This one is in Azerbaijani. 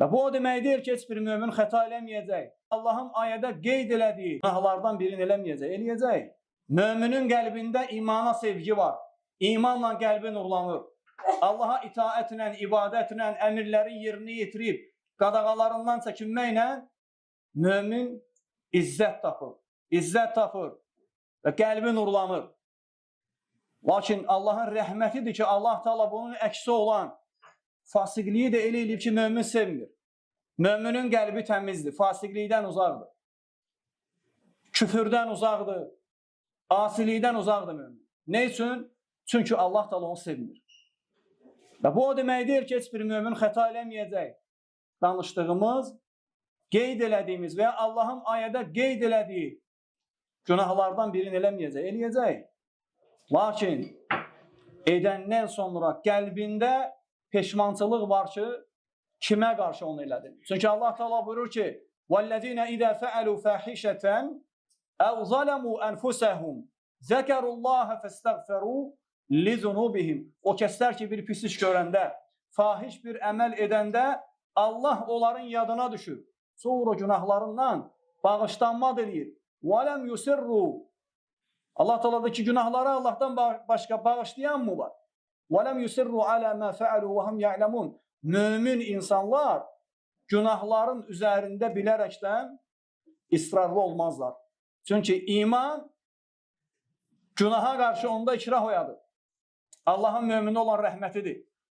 Və bu o deməkdir ki, heç bir mömin xəta eləməyəcək. Allahın ayədə qeyd elədiyi günahlardan birini eləməyəcək, eləyəcək. Möminin qəlbində imana sevgi var. İmanla qəlbi nurlanır. Allaha itaətlə, ibadətlə, əmirləri yerinə yetirib, qadağalarından çəkinməklə mömin izzət tapır və qəlbi nurlanır. Lakin Allahın rəhmətidir ki, Allah Teala bunun əksi olan fasiqliyi də elə eləyib ki, mömin sevmir. Möminin qəlbi təmizdir, fasiqlikdən uzaqdır. Küfürdən uzaqdır, asilikdən uzaqdır mömin. Ne üçün? Çünki Allah Teala onu sevmir. Və bu o deməkdir ki, heç bir mömin xəta eləməyəcək. Danışdığımız, qeyd elədiyimiz və ya Allahın ayədə qeyd elədiyi günahlardan birini eləməyəcək, eləyəcək. Lakin edəndən sonra qəlbində peşmançılıq var ki, kimə qarşı onu elədin? Çünki Allah Teala buyurur ki: "Vellezine iza fa'alu fahişatan aw zalamu anfusahum zakarullaha fastaghfiru li zunubihim." O kəslər ki, bir pis iş görəndə, fahiş bir əməl edəndə Allah onların yadına düşür. Sonra günahlarından bağışlanma eləyir. "Və lem yusirru." Allah Teala'daki günahları Allah'tan başka bağışlayan mı var? وَلَمْ يُسِرُّوا عَلَى مَا فَعَلُوا وَهُمْ يَعْلَمُونَ. Mümin insanlar günahların üzerinde bilərekdən ısrarlı olmazlar. Çünkü iman günaha karşı onda ikrah oyadır. Allah'ın mümini olan rəhmətidir.